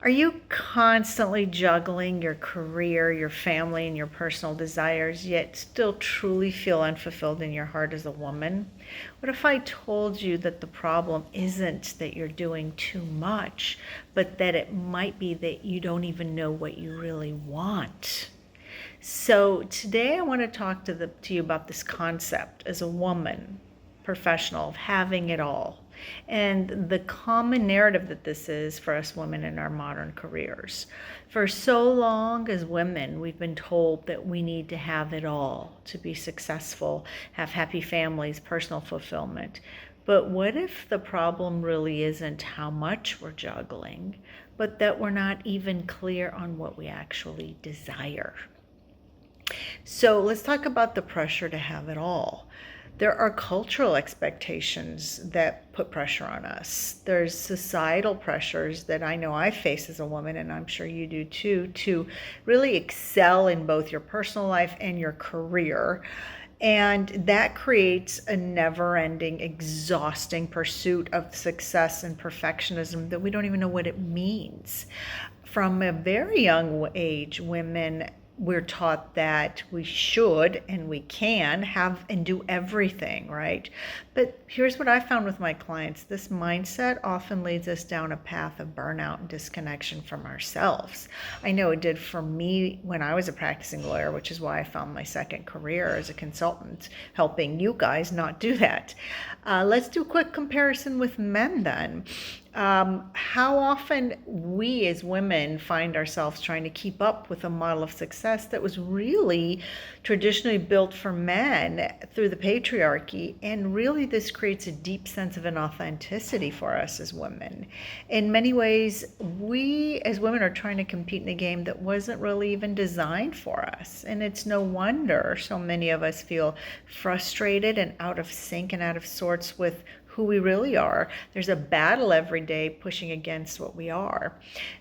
Are you constantly juggling your career, your family, and your personal desires, yet still truly feel unfulfilled in your heart as a woman? What if I told you that the problem isn't that you're doing too much, but that it might be that you don't even know what you really want? So today I want to talk to you about this concept as a woman, professional, of having it all, and the common narrative that this is for us women in our modern careers. For so long as women, we've been told that we need to have it all to be successful, have happy families, personal fulfillment. But what if the problem really isn't how much we're juggling, but that we're not even clear on what we actually desire? So let's talk about the pressure to have it all. There are cultural expectations that put pressure on us. There's societal pressures that I know I face as a woman, and I'm sure you do too, to really excel in both your personal life and your career. And that creates a never ending, exhausting pursuit of success and perfectionism that we don't even know what it means. From a very young age, we're taught that we should and we can have and do everything, right? But here's what I found with my clients: this mindset often leads us down a path of burnout and disconnection from ourselves. I know it did for me when I was a practicing lawyer, which is why I found my second career as a consultant, helping you guys not do that. Let's do a quick comparison with men then. How often we as women find ourselves trying to keep up with a model of success that was really traditionally built for men through the patriarchy, and really this creates a deep sense of inauthenticity for us as women. In many ways, we as women are trying to compete in a game that wasn't really even designed for us, and it's no wonder so many of us feel frustrated and out of sync and out of sorts with who we really are. There's a battle every day pushing against what we are.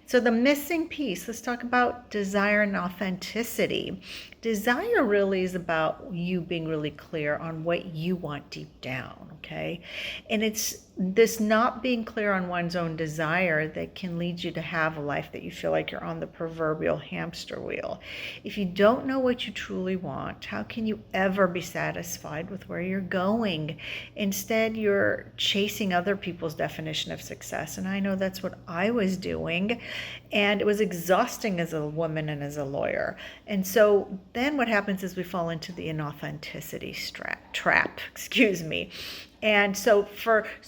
So the missing piece, let's talk about desire and authenticity. Desire really is about you being really clear on what you want deep down, okay? And it's this not being clear on one's own desire that can lead you to have a life that you feel like you're on the proverbial hamster wheel. If you don't know what you truly want, how can you ever be satisfied with where you're going? Instead, you're chasing other people's definition of success. And I know that's what I was doing. And it was exhausting as a woman and as a lawyer. And so then what happens is we fall into the inauthenticity trap, excuse me. And so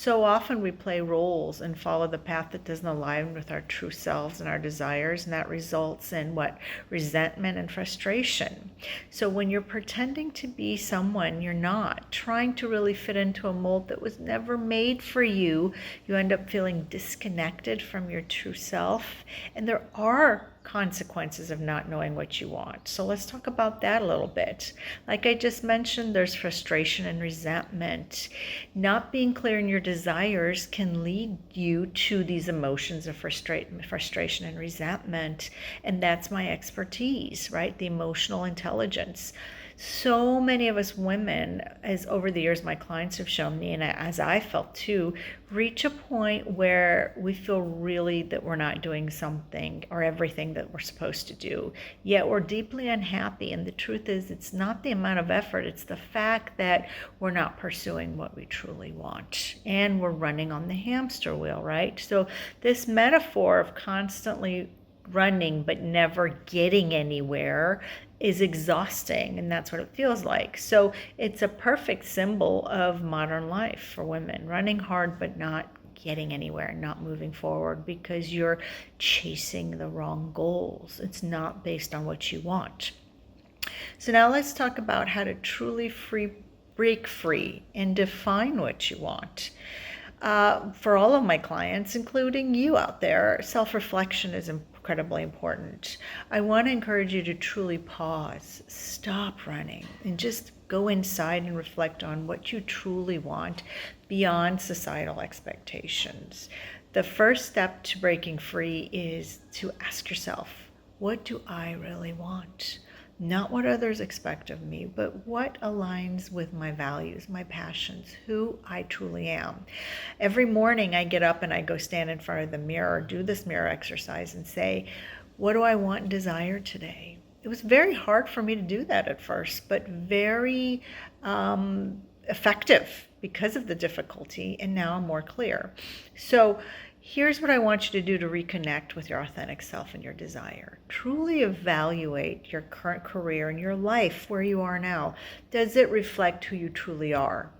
often we play roles and follow the path that doesn't align with our true selves and our desires, and that results in what? Resentment and frustration. So when you're pretending to be someone you're not, trying to really fit into a mold that was never made for you, you end up feeling disconnected from your true self. And there are consequences of not knowing what you want. So let's talk about that a little bit. Like I just mentioned, there's frustration and resentment. Not being clear in your desires can lead you to these emotions of frustration and resentment. And that's my expertise, right? The emotional intelligence. So many of us women, as over the years my clients have shown me, and as I felt too, reach a point where we feel really that we're not doing something or everything that we're supposed to do, yet we're deeply unhappy. And the truth is, it's not the amount of effort, it's the fact that we're not pursuing what we truly want, and we're running on the hamster wheel, right? So this metaphor of constantly running but never getting anywhere is exhausting, and that's what it feels like. So it's a perfect symbol of modern life for women, running hard but not getting anywhere, not moving forward, because you're chasing the wrong goals. It's not based on what you want. So now let's talk about how to truly break free and define what you want. For all of my clients, including you out there, self-reflection is incredibly important. I want to encourage you to truly pause, stop running, and just go inside and reflect on what you truly want beyond societal expectations. The first step to breaking free is to ask yourself, what do I really want? Not what others expect of me, but what aligns with my values, my passions, who I truly am. Every morning I get up and I go stand in front of the mirror, do this mirror exercise and say, what do I want and desire today? It was very hard for me to do that at first, but very effective because of the difficulty, and now I'm more clear. So here's what I want you to do to reconnect with your authentic self and your desire. Truly evaluate your current career and your life where you are now. Does it reflect who you truly are?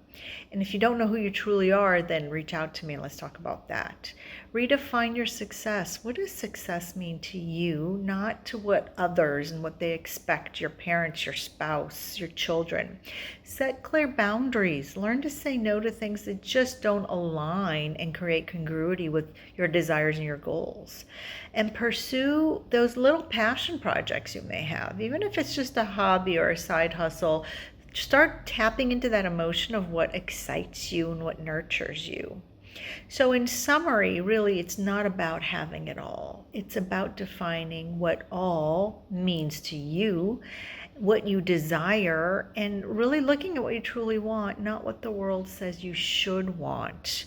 And if you don't know who you truly are, then reach out to me and let's talk about that. Redefine your success. What does success mean to you, not to what others and what they expect, your parents, your spouse, your children? Set clear boundaries. Learn to say no to things that just don't align and create congruity with your desires and your goals. And pursue those little passion projects you may have, even if it's just a hobby or a side hustle. Start tapping into that emotion of what excites you and what nurtures you. So in summary, really, it's not about having it all. It's about defining what all means to you, what you desire, and really looking at what you truly want, not what the world says you should want.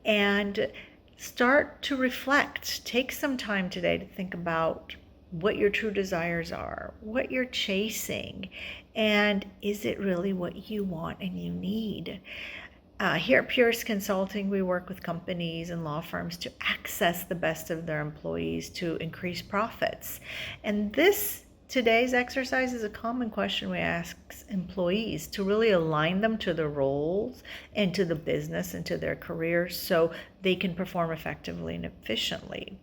And start to reflect. Take some time today to think about what your true desires are, what you're chasing, and is it really what you want and you need? Here at Pierce Consulting, we work with companies and law firms to access the best of their employees to increase profits. And today's exercise is a common question we ask employees to really align them to the roles and to the business and to their careers so they can perform effectively and efficiently.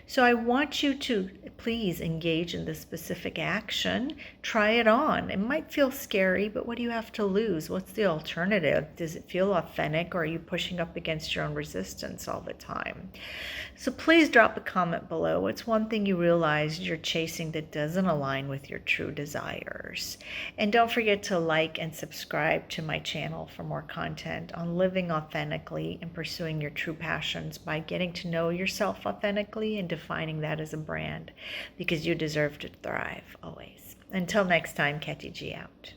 So I want you to please engage in this specific action. Try it on. It might feel scary, but what do you have to lose? What's the alternative? Does it feel authentic, or are you pushing up against your own resistance all the time? So please drop a comment below. What's one thing you realize you're chasing that doesn't align with your true desires? And don't forget to like and subscribe to my channel for more content on living authentically and pursuing your true passions by getting to know yourself authentically and defining that as a brand, because you deserve to thrive always. Until next time, Keti G out.